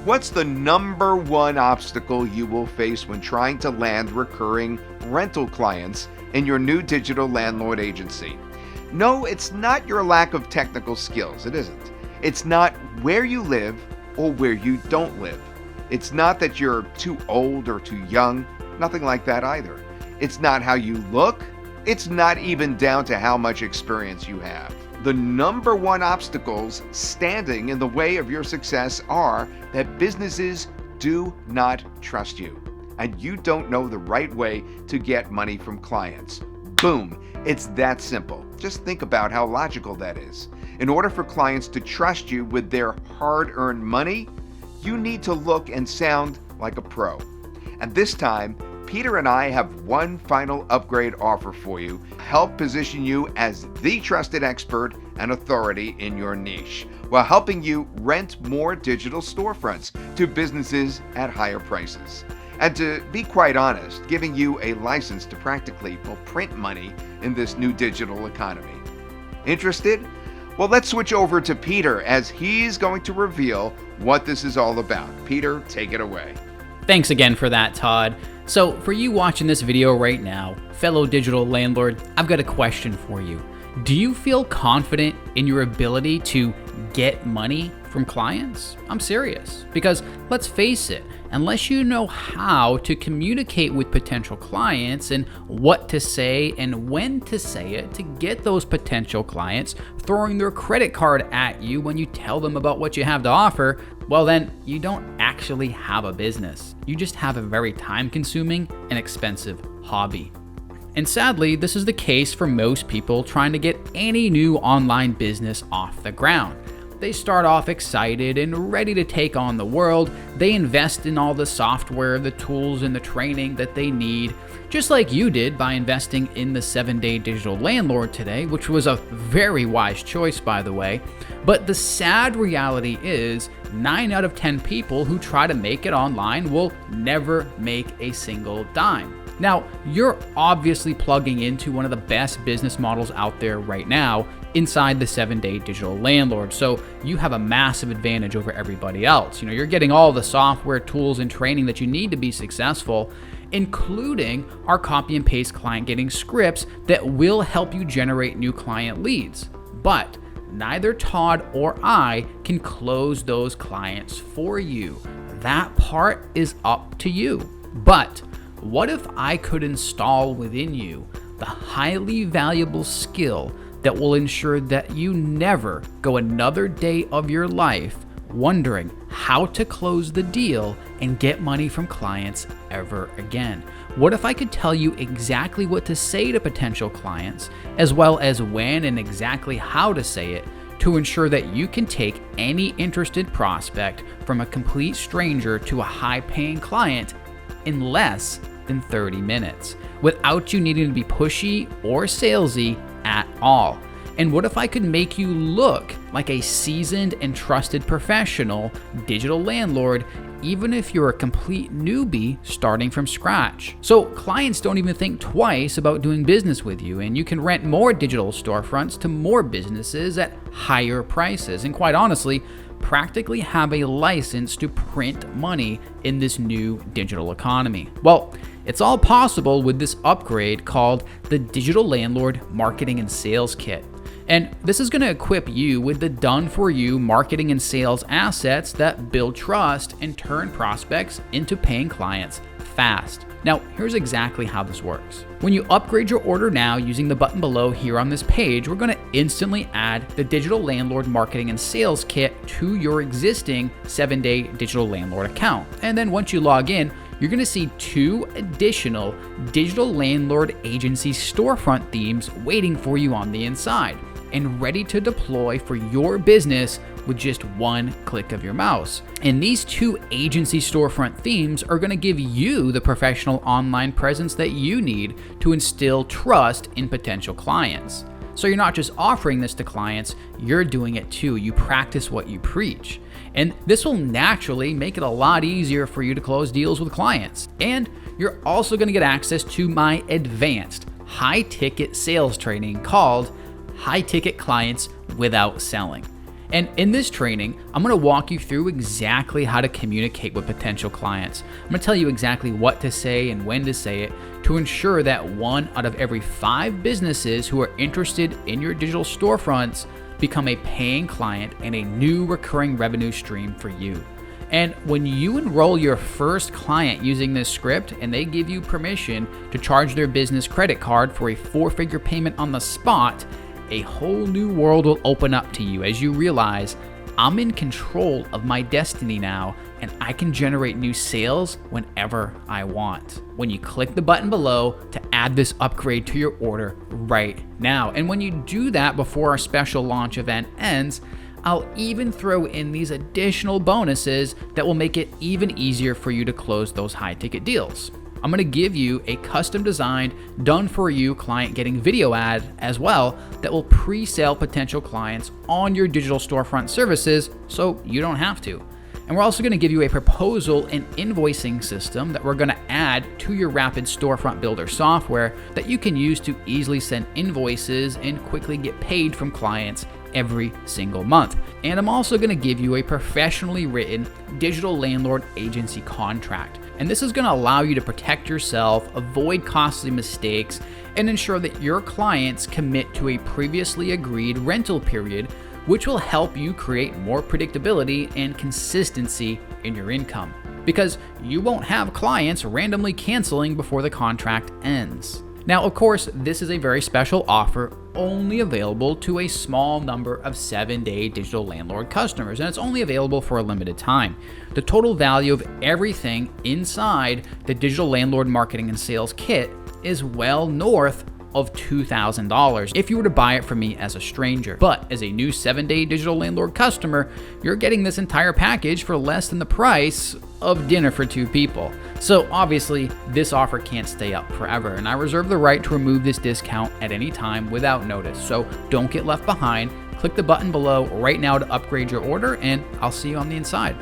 What's the number one obstacle you will face when trying to land recurring rental clients in your new digital landlord agency? No, it's not your lack of technical skills. It isn't. It's not where you live or where you don't live. It's not that you're too old or too young. Nothing like that either. It's not how you look. It's not even down to how much experience you have. The number one obstacles standing in the way of your success are that businesses do not trust you, and you don't know the right way to get money from clients. Boom. It's that simple. Just think about how logical that is. In order for clients to trust you with their hard-earned money, you need to look and sound like a pro. And this time, Peter and I have one final upgrade offer for you, help position you as the trusted expert and authority in your niche, while helping you rent more digital storefronts to businesses at higher prices. And to be quite honest, giving you a license to practically print money in this new digital economy. Interested? Well, let's switch over to Peter as he's going to reveal what this is all about. Peter, take it away. Thanks again for that, Todd. So for you watching this video right now, fellow digital landlord, I've got a question for you. Do you feel confident in your ability to get money from clients? I'm serious, because let's face it, unless you know how to communicate with potential clients and what to say and when to say it to get those potential clients throwing their credit card at you when you tell them about what you have to offer, well then you don't actually have a business. You just have a very time-consuming and expensive hobby. And sadly, this is the case for most people trying to get any new online business off the ground. They start off excited and ready to take on the world. They invest in all the software, the tools, and the training that they need, just like you did by investing in the 7-Day Digital Landlord today, which was a very wise choice, by the way. But the sad reality is 9 out of 10 people who try to make it online will never make a single dime. Now, you're obviously plugging into one of the best business models out there right now inside the 7-Day Digital Landlord, so you have a massive advantage over everybody else. You're getting all the software, tools, and training that you need to be successful, including our copy and paste client getting scripts that will help you generate new client leads. But neither Todd or I can close those clients for you. That part is up to you. But what if I could install within you the highly valuable skill that will ensure that you never go another day of your life wondering how to close the deal and get money from clients ever again? What if I could tell you exactly what to say to potential clients, as well as when and exactly how to say it, to ensure that you can take any interested prospect from a complete stranger to a high-paying client in less than 30 minutes, without you needing to be pushy or salesy at all? And what if I could make you look like a seasoned and trusted professional digital landlord, even if you're a complete newbie starting from scratch? So clients don't even think twice about doing business with you, and you can rent more digital storefronts to more businesses at higher prices, and quite honestly, practically have a license to print money in this new digital economy. Well, it's all possible with this upgrade called the Digital Landlord Marketing and Sales Kit. And this is going to equip you with the done-for-you marketing and sales assets that build trust and turn prospects into paying clients fast. Now, here's exactly how this works. When you upgrade your order now using the button below here on this page, we're going to instantly add the Digital Landlord Marketing and Sales Kit to your existing 7-Day Digital Landlord account. And then once you log in, you're going to see 2 additional Digital Landlord Agency storefront themes waiting for you on the inside and ready to deploy for your business with just one click of your mouse. And these 2 agency storefront themes are going to give you the professional online presence that you need to instill trust in potential clients. So you're not just offering this to clients, you're doing it too. You practice what you preach. And this will naturally make it a lot easier for you to close deals with clients. And you're also going to get access to my advanced high-ticket sales training called High Ticket Clients Without Selling. And in this training, I'm going to walk you through exactly how to communicate with potential clients. I'm going to tell you exactly what to say and when to say it to ensure that 1 out of every 5 businesses who are interested in your digital storefronts become a paying client and a new recurring revenue stream for you. And when you enroll your first client using this script and they give you permission to charge their business credit card for a 4-figure payment on the spot, a whole new world will open up to you as you realize I'm in control of my destiny now and I can generate new sales whenever I want. When you click the button below to add this upgrade to your order right now. And when you do that before our special launch event ends, I'll even throw in these additional bonuses that will make it even easier for you to close those high ticket deals. I'm going to give you a custom designed, done for you client getting video ad as well that will pre-sale potential clients on your digital storefront services so you don't have to. And we're also going to give you a proposal and invoicing system that we're going to add to your rapid storefront builder software that you can use to easily send invoices and quickly get paid from clients every single month. And I'm also going to give you a professionally written digital landlord agency contract. And this is going to allow you to protect yourself, avoid costly mistakes, and ensure that your clients commit to a previously agreed rental period, which will help you create more predictability and consistency in your income. Because you won't have clients randomly canceling before the contract ends. Now, of course, this is a very special offer only available to a small number of 7-day digital landlord customers, and it's only available for a limited time. The total value of everything inside the digital landlord marketing and sales kit is well north of $2,000 if you were to buy it from me as a stranger. But as a new 7-day digital landlord customer, you're getting this entire package for less than the price of dinner for 2 people. So obviously, this offer can't stay up forever, and I reserve the right to remove this discount at any time without notice. So don't get left behind. Click the button below right now to upgrade your order, and I'll see you on the inside.